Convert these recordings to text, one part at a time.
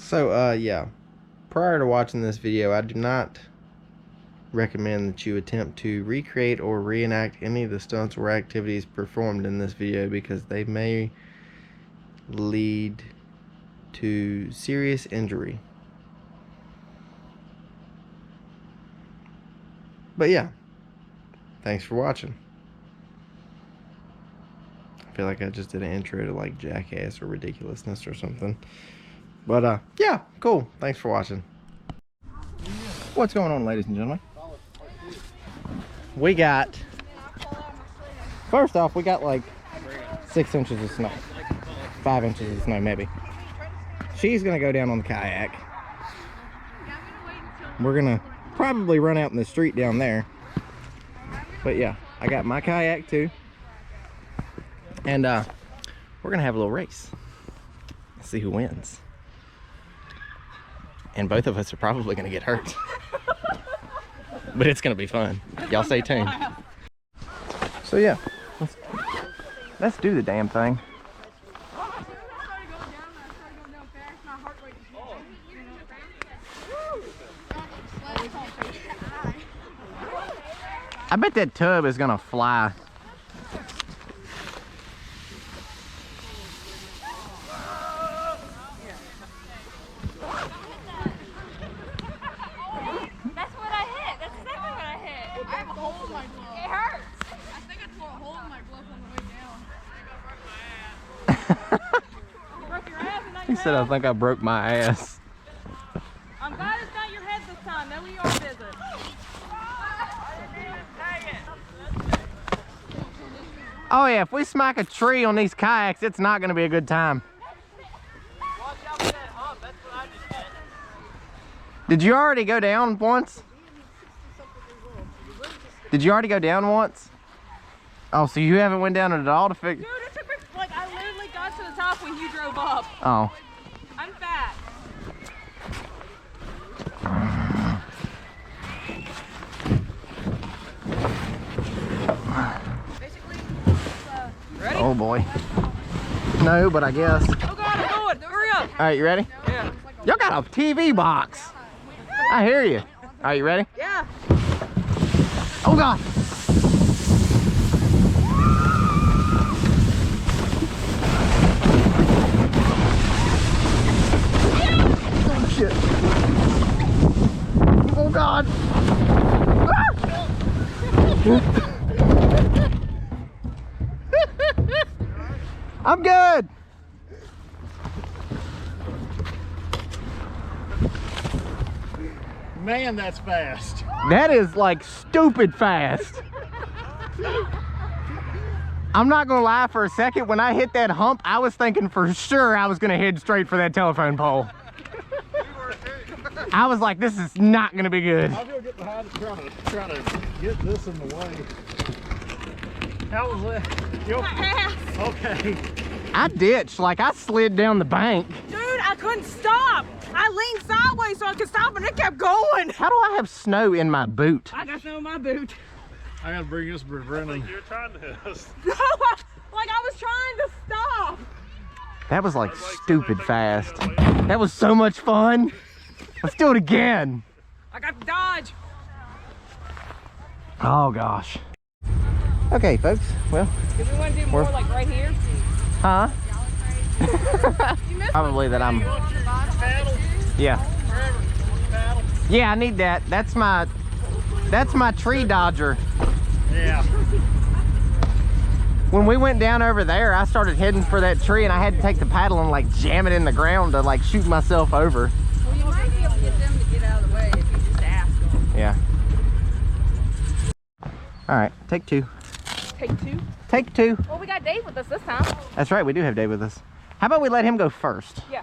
So, yeah. Prior to watching this video, I do not recommend that you attempt to recreate or reenact any of the stunts or activities performed in this video because they may lead to serious injury. But yeah, thanks for watching. I feel like I just did an intro to like Jackass or Ridiculousness or something. But yeah, cool. Thanks for watching. What's going on, ladies and gentlemen? We got, first off, we got like 6 inches of snow. 5 inches of snow, maybe. She's gonna go down on the kayak. We're gonna probably run out in the street down there. But yeah, I got my kayak too. And we're gonna have a little race. See who wins. And both of us are probably gonna get hurt. But it's gonna be fun. Y'all stay tuned. So yeah, let's do the damn thing. I bet that tub is gonna fly. That's what I hit. That's exactly what I hit. I have a hole in my glove. It hurts. I think I tore a hole in my glove on the way down. I think I broke my ass. You broke your ass and not your He said, I think I broke my ass. I'm glad it's not your head this time. Then we are visit. Oh yeah, if we smack a tree on these kayaks, it's not gonna be a good time. Watch out for that hump. That's what I just did. Did you already go down once? Did you already go down once? Oh, so you haven't went down at all to figure? Dude, it took me, like, I literally got to the top when you drove up. Oh. I'm fat. Basically, ready? Oh boy. No, but I guess. Oh God, I'm going. Hurry up. All right, you ready? Yeah. Y'all got a TV box. I hear you. All right, you ready? Yeah. Oh God. Oh shit. Oh God. I'm good. Man, that's fast. That is like stupid fast. I'm not gonna lie, for a second when I hit that hump, I was thinking for sure I was gonna head straight for that telephone pole. I was like, this is not gonna be good. I'm gonna get behind it, trying to get this in the way. How was that? You okay? Okay. I ditched, like I slid down the bank. Dude, I couldn't stop. I leaned sideways so I could stop and it kept going. How do I have snow in my boot? I got snow in my boot. I gotta bring this running. You're trying to No, like I was trying to stop. That was like stupid fast. That was so much fun. Let's do it again. I got the dodge. Oh gosh. Okay, folks. Well, Do we want to do more like right here? huh? Probably that I'm. Yeah. Yeah, I need that. That's my tree dodger. Yeah. When we went down over there, I started heading for that tree and I had to take the paddle and like jam it in the ground to like shoot myself over. Well, you might be able to get them to get out of the way if you just ask them. Yeah. All right, take two. Take two? Take two. Well, we got Dave with us this time. That's right, we do have Dave with us. How about we let him go first? Yeah.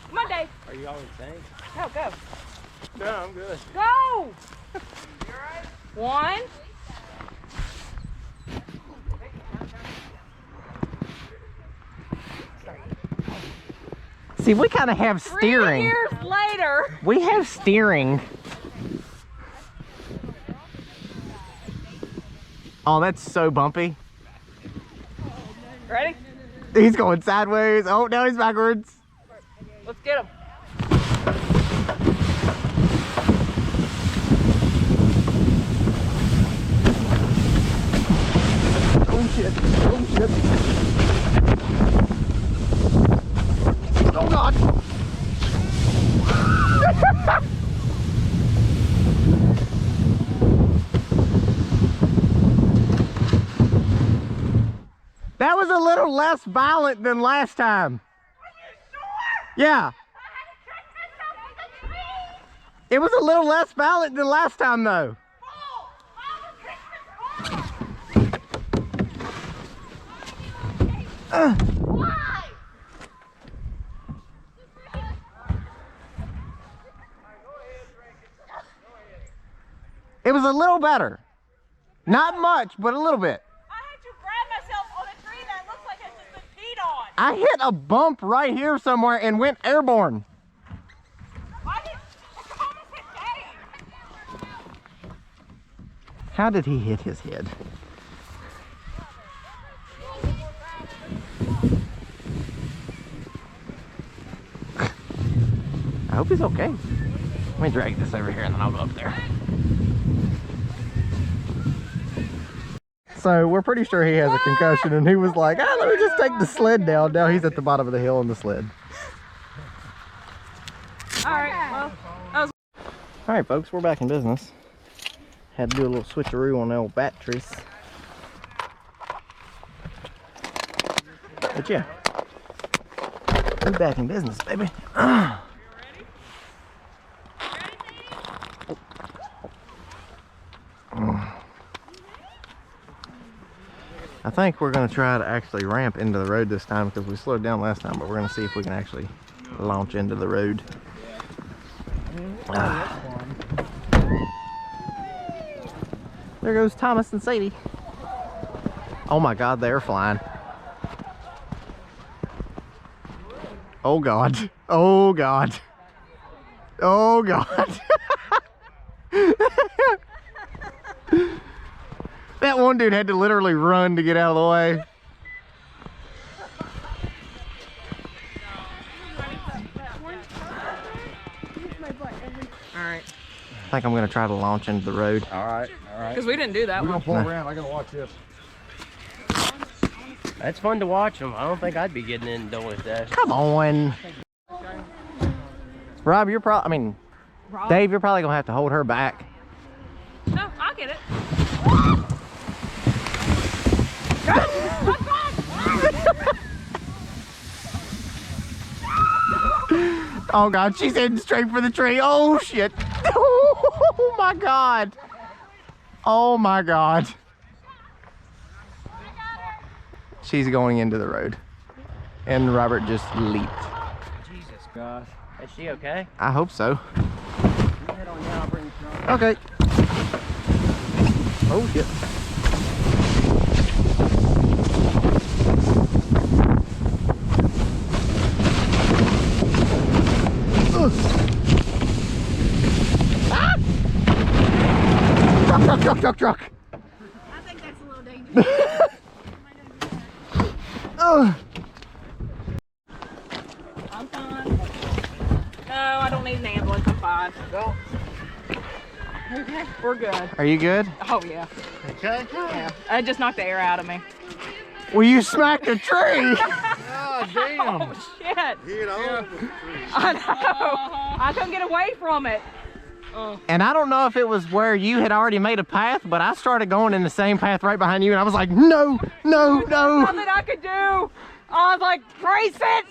Come on, Dave. Are you all in sync? No, go. No, I'm good. Go! You alright? One. See, we kind of have steering. 3 years later. We have steering. Oh, that's so bumpy. Ready? He's going sideways. Oh, no, he's backwards. Let's get him. a little less violent than last time. Yeah. It was a little less violent than last time, though. It was a little better. Not much, but a little bit. I had to grab myself on a tree that looks like it's just been peed on. I hit a bump right here somewhere and went airborne. I almost hit Dave. How did he hit his head? I hope he's okay. Let me drag this over here and then I'll go up there. So we're pretty sure he has a concussion, and he was like, ah, let me just take the sled down. Now he's at the bottom of the hill on the sled. Alright, well, Alright folks, we're back in business. Had to do a little switcheroo on the old batteries. But yeah, we're back in business, baby. I think we're going to try to actually ramp into the road this time because we slowed down last time, but we're going to see if we can actually launch into the road. There goes Thomas and Sadie. Oh my God, they're flying. Oh God. Oh God. Oh God. That one dude had to literally run to get out of the way. alright. I think I'm gonna try to launch into the road. All right. Because we didn't do that We're one. gonna pull around. I gotta watch this. That's fun to watch them. I don't think I'd be getting indoors though. Come on. Rob, Dave, you're probably gonna have to hold her back. No, I'll get it. Oh God, she's heading straight for the tree. Oh shit. Oh my God. Oh my God. She's going into the road. And Robert just leaped. Jesus gosh. Is she okay? I hope so. Head on down, I'll bring you some. Okay. Oh shit. Ah! Truck. I think that's a little dangerous. I'm fine. No, I don't need an ambulance. I'm fine. Go. Okay, we're good. Are you good? Oh, yeah. Okay. Yeah. I just knocked the air out of me. Well, you smacked a tree. God damn. Oh, shit. Hit over the tree. I know. I couldn't get away from it. And I don't know if it was where you had already made a path, but I started going in the same path right behind you, and I was like, no. Nothing I could do. I was like, brace it.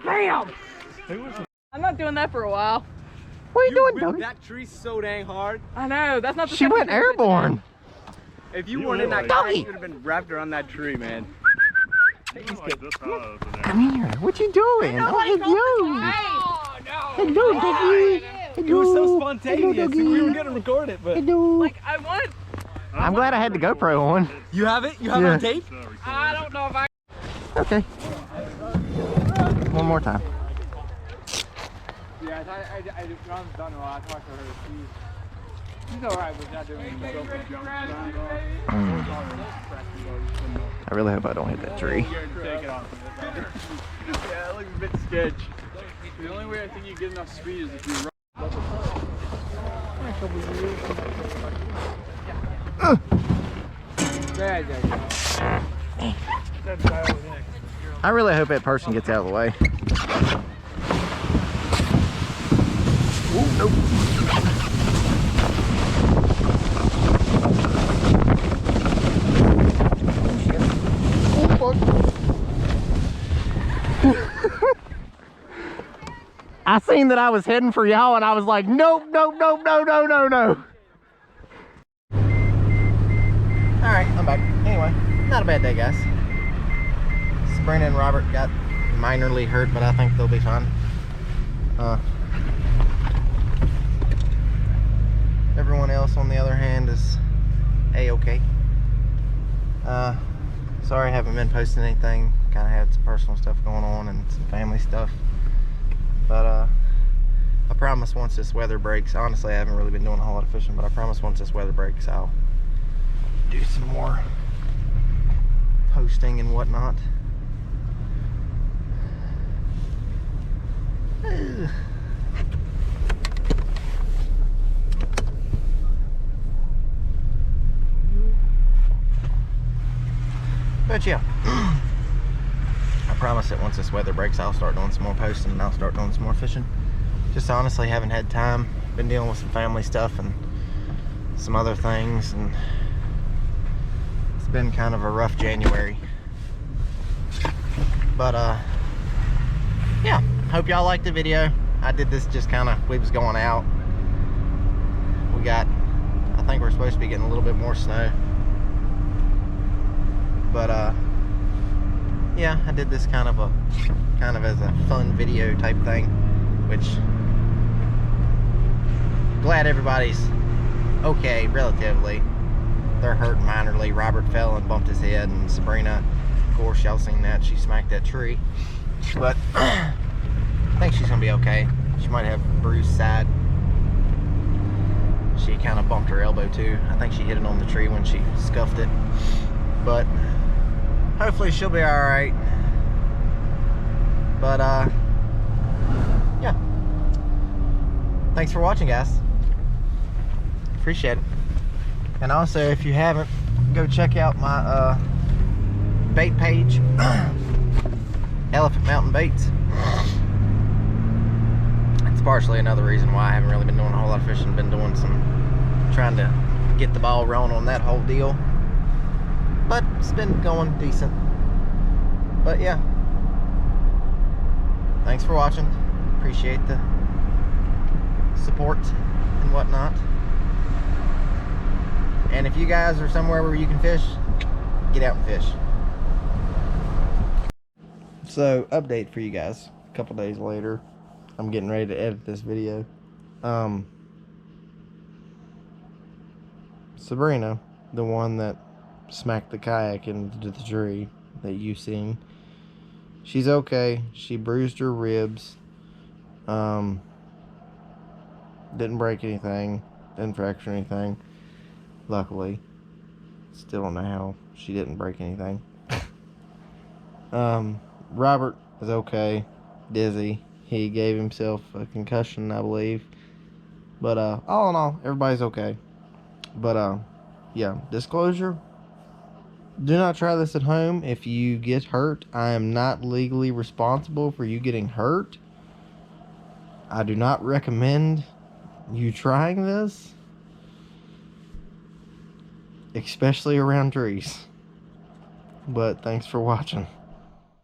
Bam. I'm not doing that for a while. What are you doing, Doug? That tree so dang hard. I know. That's not the She stuff went you do today. airborne. If you weren't in that car, you would have been wrapped around that tree, man. Come here. What you doing? Oh, hello. Hey. Hello, Dougie. It was so Hello. spontaneous. Hello, We were Dougie. gonna record it, but Hello. Like, I wanted. I'm glad I had the GoPro on. you have it. You have Yeah. it on tape. I don't know if I. Okay. One more time. Yeah, Ron's done a lot. I talked to her. She's alright, but not doing I really hope I don't hit that tree. Yeah, it looks a bit sketch. The only way I think you get enough speed is if you run. I really hope that person gets out of the way. Ooh, nope. Oh, fuck. I seen that I was heading for y'all and I was like, nope, nope, nope, no, no, no, no. All right, I'm back. Anyway, not a bad day, guys. Sabrina and Robert got minorly hurt, but I think they'll be fine. Everyone else, on the other hand, is a-okay. Sorry I haven't been posting anything. Kind of had some personal stuff going on and some family stuff. But I promise once this weather breaks, honestly I haven't really been doing a whole lot of fishing, but I promise once this weather breaks I'll do some more posting and whatnot. But yeah, I promise that once this weather breaks I'll start doing some more posting and I'll start doing some more fishing. Just honestly haven't had time. Been dealing with some family stuff and some other things, and it's been kind of a rough January. But yeah, hope y'all liked the video. I did this just kind of, we was going out. We got, I think we're supposed to be getting a little bit more snow. But yeah, I did this kind of as a fun video type thing, which glad everybody's okay relatively. They're hurt minorly. Robert fell and bumped his head, and Sabrina, of course y'all seen that, she smacked that tree. But I think she's gonna be okay. She might have a bruised side. She kind of bumped her elbow too. I think she hit it on the tree when she scuffed it. But hopefully she'll be alright. But yeah. Thanks for watching, guys. Appreciate it. And also, if you haven't, go check out my bait page, Elephant Mountain Baits. It's partially another reason why I haven't really been doing a whole lot of fishing. Been doing some, trying to get the ball rolling on that whole deal. But it's been going decent. But yeah, thanks for watching. Appreciate the support and whatnot. And if you guys are somewhere where you can fish, get out and fish. So, update for you guys. A couple days later, I'm getting ready to edit this video. Sabrina, the one that smacked the kayak into the tree that you seen, she's okay. She bruised her ribs. Didn't break anything. Didn't fracture anything. Luckily. Still don't know how she didn't break anything. Robert is okay. Dizzy. He gave himself a concussion, I believe. But all in all, everybody's okay. But yeah, disclosure. Do not try this at home. If you get hurt, I am not legally responsible for you getting hurt. I do not recommend you trying this, especially around trees. But thanks for watching.